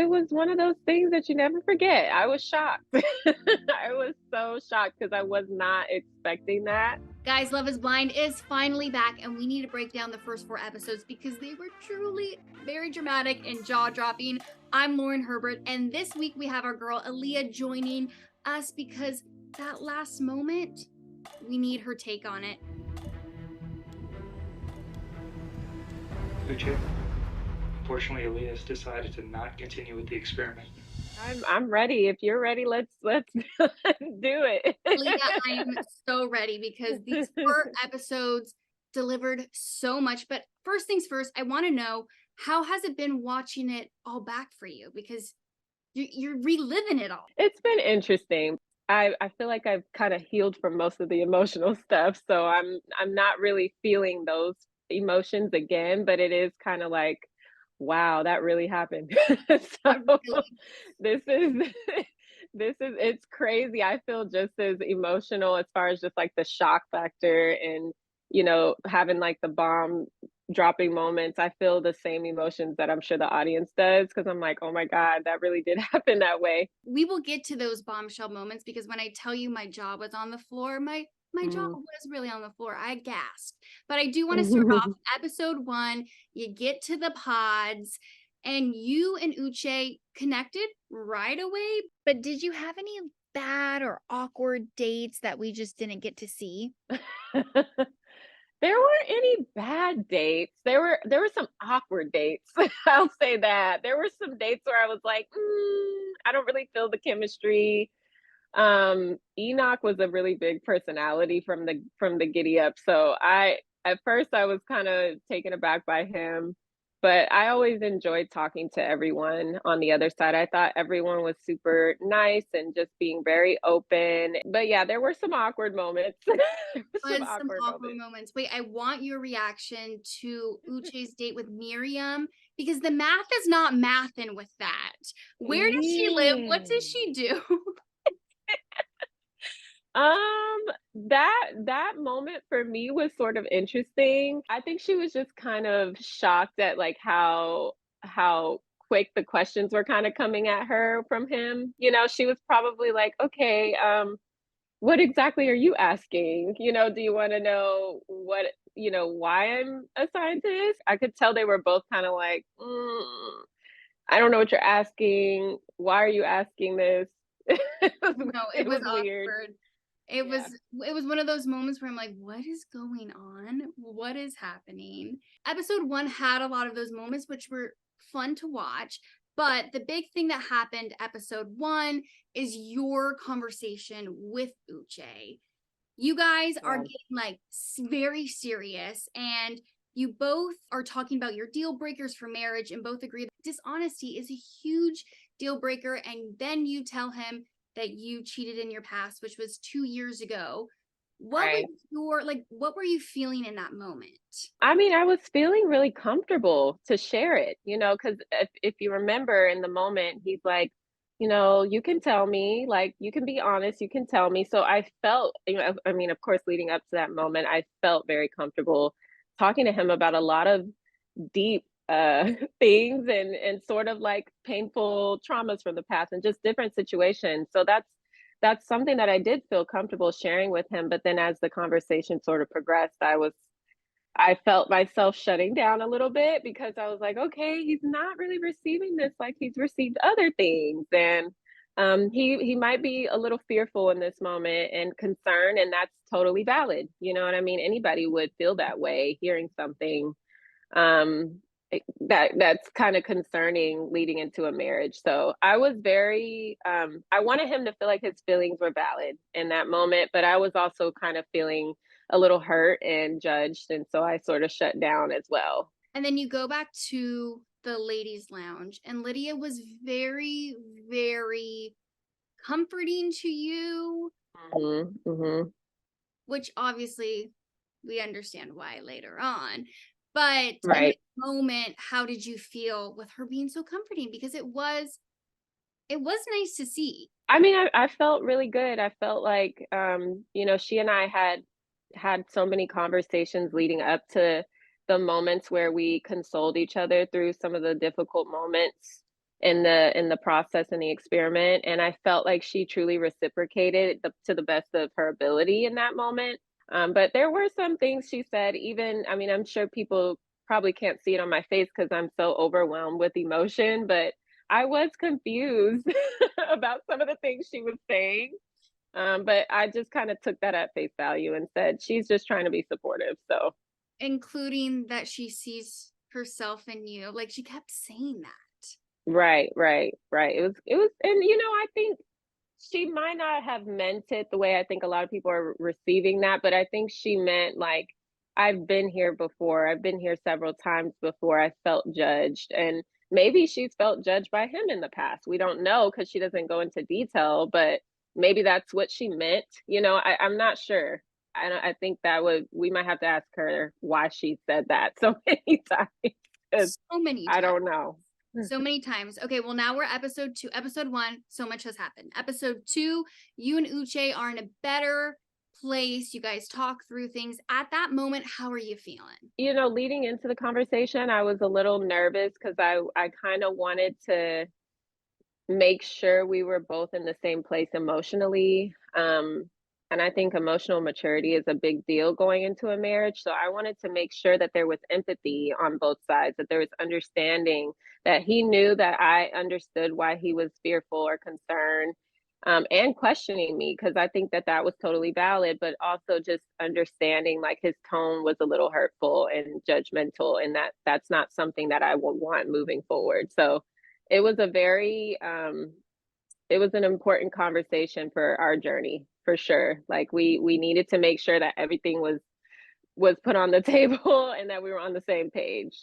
was one of those things that you never forget. I was shocked. I was so shocked because I was not expecting that. Guys, Love is Blind is finally back, and we need to break down the first 4 episodes because they were truly very dramatic and jaw-dropping. I'm Lauren Herbert, and this week we have our girl Aaliyah joining us because that last moment, we need her take on it. Uche, unfortunately, Aaliyah has decided to not continue with the experiment. I'm ready. If you're ready, let's do it. Aaliyah, I am so ready because these 4 episodes delivered so much. But first things first, I want to know, how has it been watching it all back for you? Because you're reliving it all. It's been interesting. I feel like I've kind of healed from most of the emotional stuff, so I'm not really feeling those emotions again, but it is kind of like, wow, that really happened. So this is it's crazy. I feel just as emotional as far as just like the shock factor and having like the bomb dropping moments. I feel the same emotions that I'm sure the audience does because I'm like, oh my God, that really did happen that way. We will get to those bombshell moments because when I tell you my jaw was on the floor, my jaw was really on the floor. I gasped. But I do want to start off episode 1. You get to the pods and you and Uche connected right away. But did you have any bad or awkward dates that we just didn't get to see? There weren't any bad dates. There were some awkward dates. I'll say that. There were some dates where I was like, I don't really feel the chemistry. Enoch was a really big personality from the Giddy Up. So at first I was kind of taken aback by him, but I always enjoyed talking to everyone on the other side. I thought everyone was super nice and just being very open. But yeah, there were some awkward moments. Some awkward moments. Wait, I want your reaction to Uche's date with Meriam because the math is not mathing with that. Where does she live? What does she do? That moment for me was sort of interesting. I think she was just kind of shocked at like how quick the questions were kind of coming at her from him. She was probably like, okay, what exactly are you asking? Do you want to know why I'm a scientist? I could tell they were both kind of like, I don't know what you're asking. Why are you asking this? It was weird. Awkward. It was one of those moments where I'm like, what is going on? What is happening? Episode 1 had a lot of those moments, which were fun to watch. But the big thing that happened episode 1 is your conversation with Uche. You guys are getting like very serious, and you both are talking about your deal breakers for marriage and both agree that dishonesty is a huge deal breaker. And then you tell him that you cheated in your past, which was 2 years ago. What were you feeling in that moment? I mean, I was feeling really comfortable to share it, because if you remember in the moment, he's like, you can tell me, like, you can be honest, you can tell me. So I felt, I mean, of course, leading up to that moment, I felt very comfortable talking to him about a lot of deep things and sort of like painful traumas from the past and just different situations. So that's something that I did feel comfortable sharing with him. But then as the conversation sort of progressed, I felt myself shutting down a little bit because I was like, okay, he's not really receiving this like he's received other things. And he might be a little fearful in this moment and concerned, and that's totally valid. You know what I mean? Anybody would feel that way hearing something that's kind of concerning leading into a marriage. So I was very I wanted him to feel like his feelings were valid in that moment, but I was also kind of feeling a little hurt and judged, and so I sort of shut down as well. And then you go back to the ladies lounge and Lydia was very, very comforting to you, which obviously we understand why later on. But in the moment, how did you feel with her being so comforting? Because it was nice to see. I mean, I felt really good. I felt like, she and I had so many conversations leading up to the moments where we consoled each other through some of the difficult moments in the process and the experiment, and I felt like she truly reciprocated to the best of her ability in that moment. But there were some things she said, even, I mean, I'm sure people probably can't see it on my face because I'm so overwhelmed with emotion, but I was confused about some of the things she was saying. But I just kind of took that at face value and said she's just trying to be supportive. So Including that she sees herself in you. Like she kept saying that. right, right, right. It was, and I think she might not have meant it the way I think a lot of people are receiving that, but I think she meant like, I've been here before. I've been here several times before. I felt judged. And maybe she's felt judged by him in the past. We don't know because she doesn't go into detail, but maybe that's what she meant. I'm not sure. I think we might have to ask her why she said that so many times. 'Cause So many I times. don't know. So many times. Okay, well, now we're episode 2. Episode 1, so much has happened. Episode 2, you and Uche are in a better place. You guys talk through things. At that moment, how are you feeling? Leading into the conversation, I was a little nervous because I kind of wanted to make sure we were both in the same place emotionally. And I think emotional maturity is a big deal going into a marriage. So I wanted to make sure that there was empathy on both sides, that there was understanding, that he knew that I understood why he was fearful or concerned, and questioning me, because I think that that was totally valid, but also just understanding like his tone was a little hurtful and judgmental, and that's not something that I would want moving forward. So it was a very it was an important conversation for our journey, for sure. Like we needed to make sure that everything was put on the table and that we were on the same page.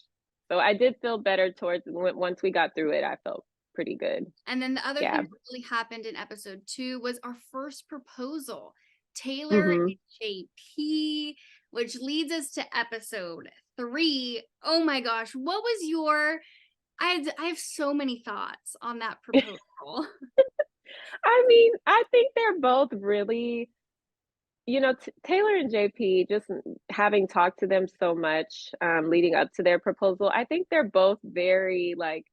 So I did feel better towards once we got through it. I felt pretty good. And then the other Yeah. thing that really happened in episode 2 was our first proposal. Taylor Mhm. and JP, which leads us to episode 3. Oh my gosh, what was your I have so many thoughts on that proposal. I mean, I think they're both really, Taylor and JP, just having talked to them so much leading up to their proposal, I think they're both very like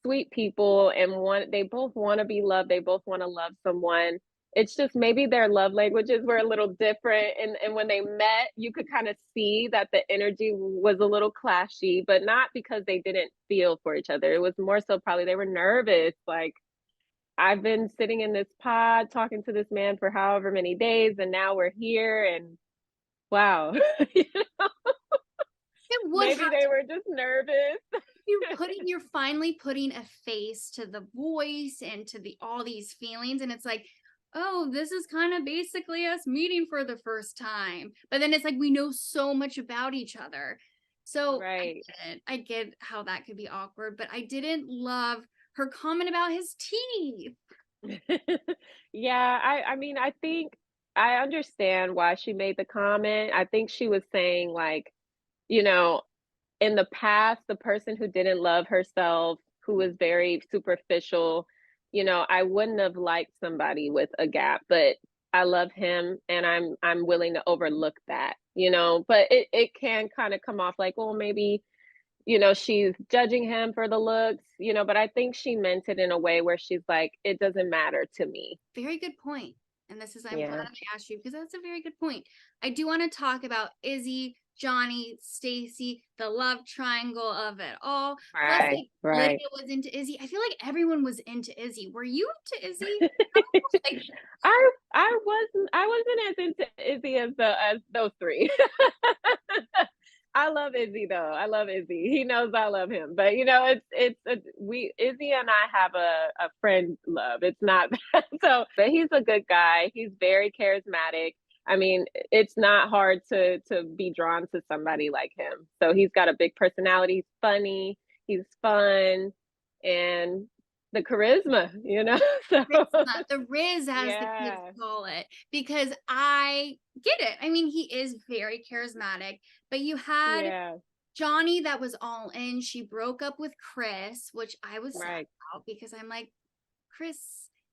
sweet people, and they both want to be loved. They both want to love someone. It's just maybe their love languages were a little different, and when they met, you could kind of see that the energy was a little clashy, but not because they didn't feel for each other. It was more so probably they were nervous, like, I've been sitting in this pod talking to this man for however many days, and now we're here, and wow. It would Maybe have they to were just nervous. you're finally putting a face to the voice and to all these feelings, and it's like, oh, this is kind of basically us meeting for the first time. But then it's like we know so much about each other. So Right. I get how that could be awkward, but I didn't love her comment about his teeth. Yeah, I mean, I think I understand why she made the comment. I think she was saying like, you know, in the past, the person who didn't love herself, who was very superficial, I wouldn't have liked somebody with a gap, but I love him and I'm willing to overlook that, but it can kind of come off like, well, maybe, she's judging him for the looks, but I think she meant it in a way where she's like, it doesn't matter to me. Very good point. And I'm Yeah. glad I asked you because that's a very good point. I do want to talk about Izzy, Johnie, Stacy, the love triangle of it all. Plus, Right, like, right. Lydia was into Izzy. I feel like everyone was into Izzy. Were you into Izzy? Like, I wasn't as into Izzy as those three. I love Izzy though. I love Izzy. He knows I love him. But we Izzy and I have a friend love. It's not that. So, but he's a good guy. He's very charismatic. I mean, it's not hard to be drawn to somebody like him. So he's got a big personality. He's funny. He's fun, and the charisma. So charisma, the Riz, as the kids yeah, call it, because I get it. I mean, he is very charismatic, but you had yeah, Johnie that was all in. She broke up with Chris, which I was sad right, about because I'm like, Chris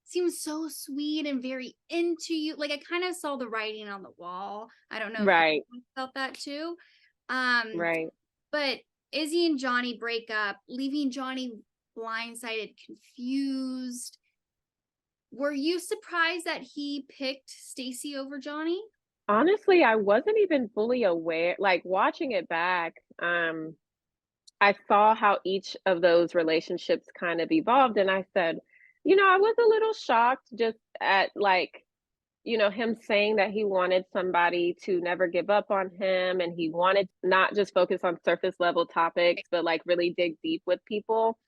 seems so sweet and very into you. Like I kind of saw the writing on the wall. I don't know if right, you felt that too. Um, right. but Izzy and Johnie break up, leaving Johnie blindsided, confused. Were you surprised that he picked Stacy over Johnie? Honestly, I wasn't even fully aware, like watching it back, I saw how each of those relationships kind of evolved, and I said, I was a little shocked just at like, him saying that he wanted somebody to never give up on him and he wanted not just focus on surface level topics, but like really dig deep with people.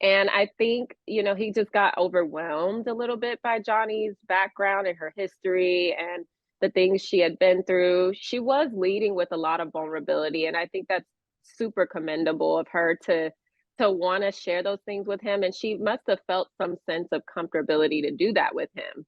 And I think, he just got overwhelmed a little bit by Johnny's background and her history and the things she had been through. She was leading with a lot of vulnerability. And I think that's super commendable of her to want to share those things with him. And she must have felt some sense of comfortability to do that with him,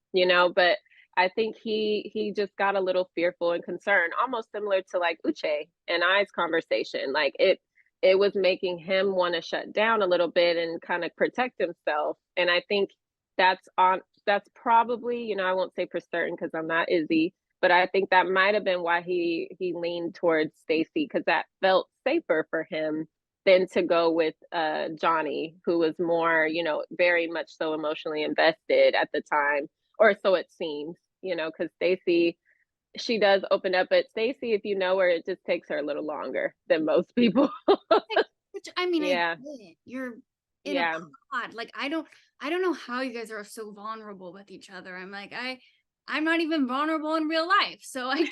but I think he just got a little fearful and concerned, almost similar to like Uche and I's conversation. Like it was making him want to shut down a little bit and kind of protect himself. And I think that's probably, I won't say for certain because I'm not Izzy, but I think that might have been why he leaned towards Stacy, because that felt safer for him than to go with Johnie, who was more, very much so emotionally invested at the time, or so it seems, because Stacy, she does open up, but Stacy, if you know her, it just takes her a little longer than most people. Which I mean, Yeah. I get it. You're in Yeah. a pod. Like I don't know how you guys are so vulnerable with each other. I'm like, I'm not even vulnerable in real life. So I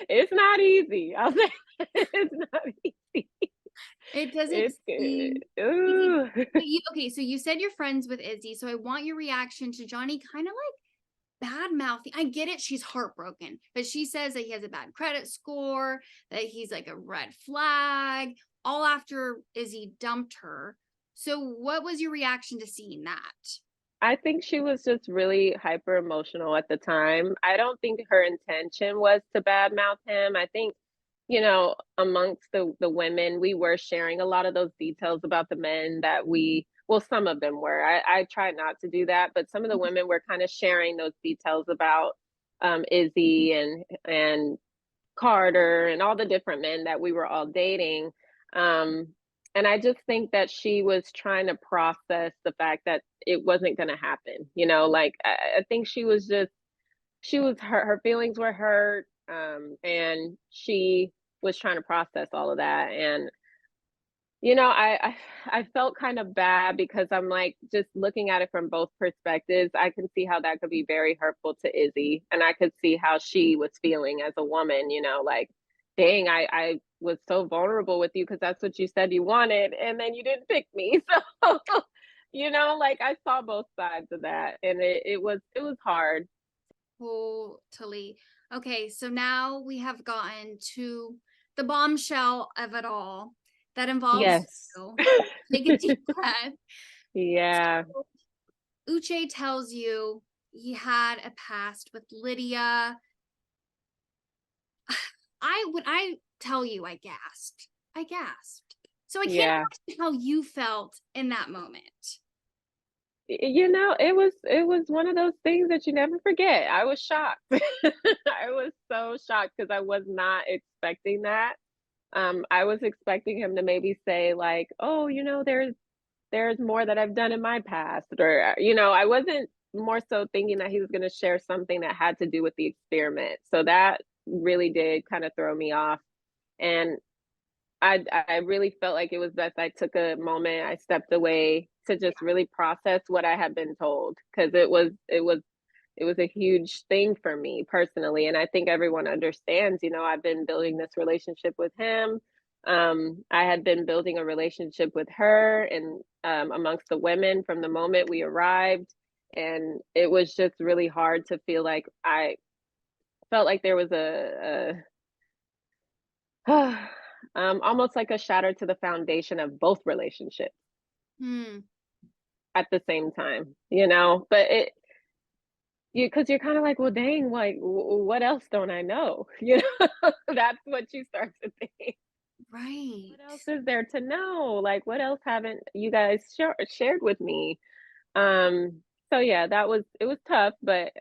It's not easy. I'll say it's not easy. it doesn't It's seem good. easy. Ooh. But okay, so you said you're friends with Izzy. So I want your reaction to Johnie kind of like bad mouthing. I get it, she's heartbroken, but she says that he has a bad credit score, that he's like a red flag, all after Izzy dumped her. So what was your reaction to seeing that? I think she was just really hyper emotional at the time. I don't think her intention was to badmouth him. I think, amongst the women, we were sharing a lot of those details about the men that well, some of them were. I tried not to do that, but some of the women were kind of sharing those details about Izzy and Carter and all the different men that we were all dating. Um, and I just think that she was trying to process the fact that it wasn't going to happen. Like I think her feelings were hurt, and she was trying to process all of that. And I felt kind of bad because I'm like, just looking at it from both perspectives, I can see how that could be very hurtful to Izzy, and I could see how she was feeling as a woman, like, dang, I was so vulnerable with you because that's what you said you wanted, and then you didn't pick me. So, like I saw both sides of that, and it was hard. Totally. Okay, so now we have gotten to the bombshell of it all that involves Yes. you. Take a deep breath. Yeah. So, Uche tells you he had a past with Lydia. When I tell you, I gasped. I gasped. So I can't Yeah. imagine how you felt in that moment. It was one of those things that you never forget. I was shocked. I was so shocked because I was not expecting that. I was expecting him to maybe say like, "Oh, there's more that I've done in my past," or I wasn't more so thinking that he was going to share something that had to do with the experiment. So that really did kind of throw me off, and I really felt like it was best I took a moment, I stepped away to just really process what I had been told, because it was a huge thing for me personally, and I think everyone understands. I've been building this relationship with him. I had been building a relationship with her and amongst the women from the moment we arrived, and it was just really hard to feel like I felt like there was almost like a shatter to the foundation of both relationships Hmm. at the same time, but because you're kind of like, well, dang, like, what else don't I know? That's what you start to think. Right. What else is there to know? Like, what else haven't you guys shared with me? So yeah, it was tough, but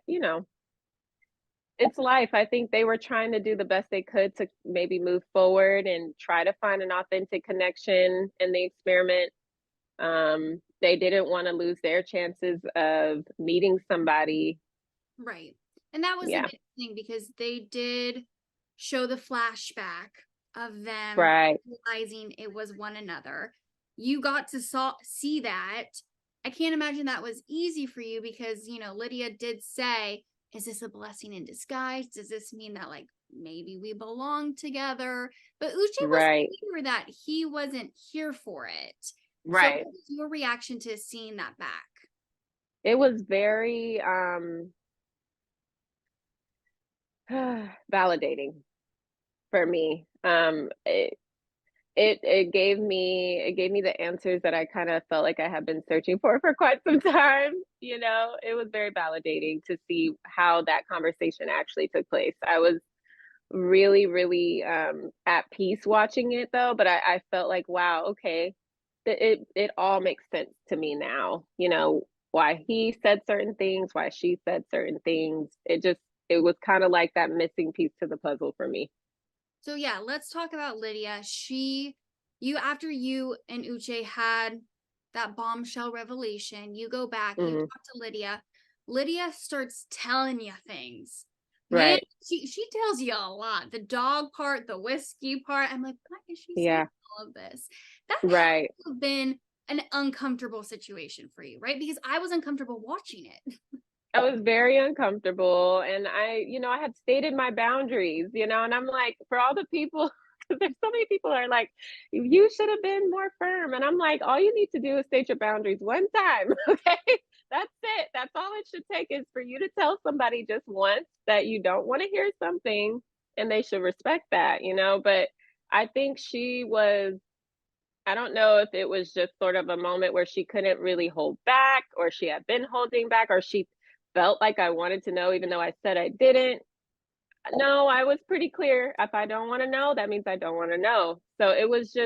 it's life. I think they were trying to do the best they could to maybe move forward and try to find an authentic connection in the experiment. They didn't want to lose their chances of meeting somebody. Right. And that was the Yeah. big thing, because they did show the flashback of them Right. realizing it was one another. You got to see that. I can't imagine that was easy for you, because, you know, Lydia did say, is this a blessing in disguise? Does this mean that, like, maybe we belong together? But Uche was Right. clear that he wasn't here for it. So Right. what was your reaction to seeing that back? It was very validating for me. It gave me the answers that I kind of felt like I had been searching for quite some time. You know, it was very validating to see how that conversation actually took place. I was really, really at peace watching it though, but I felt like, wow, okay, it all makes sense to me now. You know, why he said certain things, why she said certain things. It was kind of like that missing piece to the puzzle for me. So yeah, let's talk about Lydia. After you and Uche had that bombshell revelation, you go back, you Hmm. talk to Lydia. Lydia starts telling you things. Man, Right. she tells you a lot. The dog part, the whiskey part. I'm like, why is she saying Yeah. all of this? That had Right. to have been an uncomfortable situation for you, right? Because I was uncomfortable watching it. I was very uncomfortable, and I had stated my boundaries, and I'm like, for all the people, because there's so many people are like, you should have been more firm. And I'm like, all you need to do is state your boundaries one time. Okay. That's it. That's all it should take is for you to tell somebody just once that you don't want to hear something, and they should respect that. But I think I don't know if it was just sort of a moment where she couldn't really hold back, or she had been holding back, or she felt like I wanted to know, even though I said I didn't. No, I was pretty clear. If I don't want to know, that means I don't want to know. So it was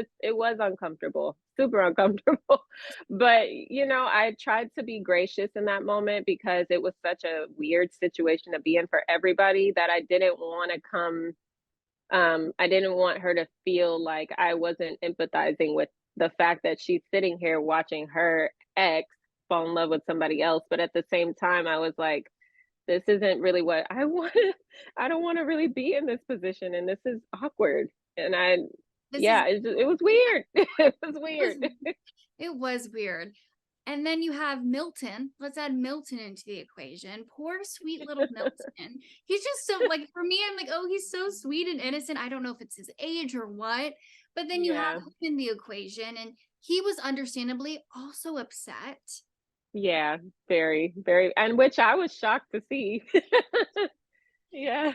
uncomfortable, super uncomfortable. But, I tried to be gracious in that moment because it was such a weird situation to be in for everybody that I didn't want her to feel like I wasn't empathizing with the fact that she's sitting here watching her ex fall in love with somebody else. But at the same time, I was like, this isn't really what I want. I don't want to really be in this position, and this is awkward. And This is it was weird. It was it was weird. it was weird. And then you have Milton. Let's add Milton into the equation. Poor sweet little Milton. He's just so, like, for me, I'm like, oh, he's so sweet and innocent. I don't know if it's his age or what. But then you have Yeah. him in the equation, and he was understandably also upset. Yeah, very, very, and which I was shocked to see. Yeah.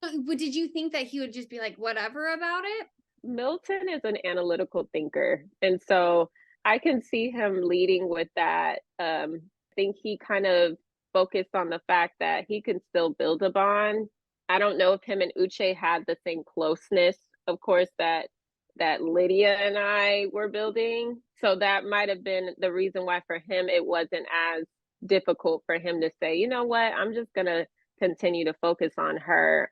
So, did you think that he would just be like, whatever about it? Milton is an analytical thinker. And so I can see him leading with that. I think he kind of focused on the fact that he can still build a bond. I don't know if him and Uche had the same closeness, of course, that Lydia and I were building. So that might have been the reason why for him it wasn't as difficult for him to say, you know what, I'm just gonna continue to focus on her.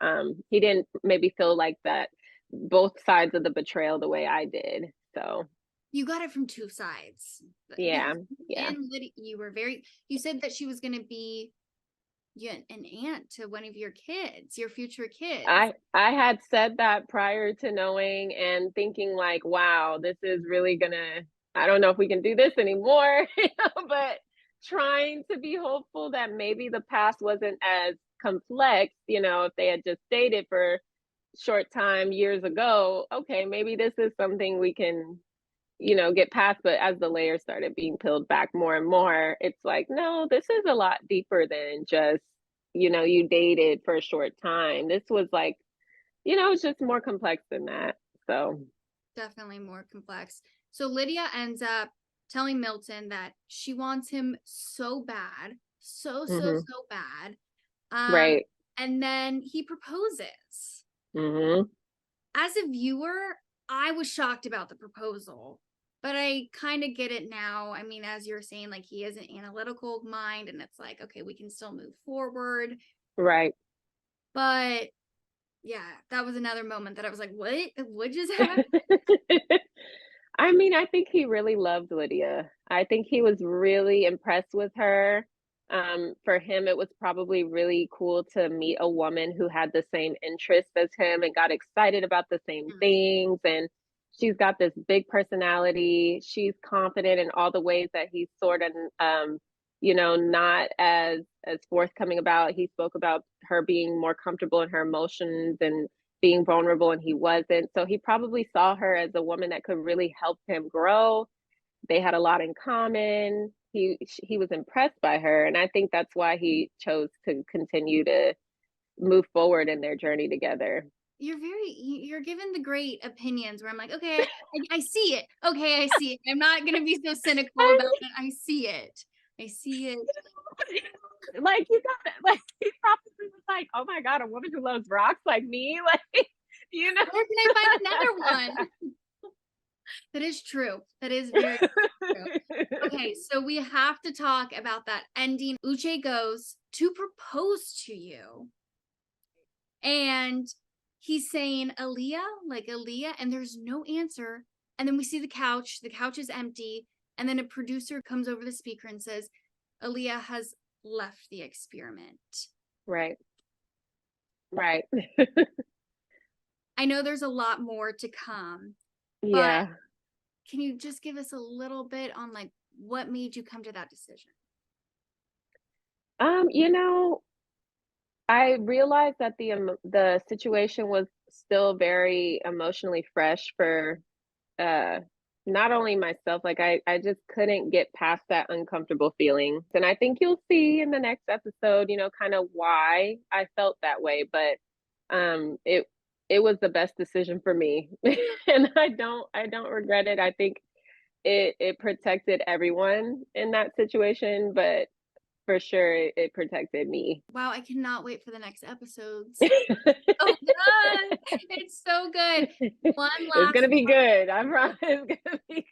He didn't maybe feel like that both sides of the betrayal the way I did. So You got it from two sides. yeah, Because yeah. and Lydia, you said that she was going to be an aunt to one of your kids, your future kids. I had said that prior to knowing and thinking like, wow, this is really gonna. I don't know if we can do this anymore, but trying to be hopeful that maybe the past wasn't as complex. If they had just dated for short time years ago, okay, maybe this is something we can get past. But as the layers started being peeled back more and more, it's like, no, this is a lot deeper than just, you dated for a short time. This was like, it's just more complex than that. So, Definitely more complex. So Lydia ends up telling Milton that she wants him so bad, hmm, so bad. right. And then he proposes. Hmm. As a viewer, I was shocked about the proposal, but I kind of get it now. I mean, as you're saying, like, he has an analytical mind, and it's like, okay, we can still move forward. Right. But yeah, that was another moment that I was like, what just happened? I mean, I think he really loved Lydia. I think he was really impressed with her. For him, it was probably really cool to meet a woman who had the same interests as him and got excited about the same Mm. things. And she's got this big personality. She's confident in all the ways that he's sort of, not as forthcoming about. He spoke about her being more comfortable in her emotions and being vulnerable, and he wasn't. So he probably saw her as a woman that could really help him grow. They had a lot in common. He was impressed by her, and I think that's why he chose to continue to move forward in their journey together. You're given the great opinions where I'm like, okay, I see it. Okay, I see it. I'm not gonna be so cynical about it. I see it. I see it. Like you got it. Like he probably was like, "Oh my god, a woman who loves rocks like me!" Like you know. Where can I find another one? That is true. That is very true. Okay, so we have to talk about that ending. Uche goes to propose to you, and he's saying Aaliyah, like Aaliyah, and there's no answer. And then we see the couch. The couch is empty, and then a producer comes over the speaker and says, Aaliyah has left the experiment. Right. Right. I know there's a lot more to come, but Yeah. can you just give us a little bit on like what made you come to that decision? You know, I realized that the situation was still very emotionally fresh for uh not only myself, like I just couldn't get past that uncomfortable feeling. And I think you'll see in the next episode, kind of why I felt that way, but it was the best decision for me. And I don't regret it. I think it protected everyone in that situation, but for sure it protected me. Wow, I cannot wait for the next episodes. Oh god, it's so good. One It's last gonna be good. I promise it's gonna be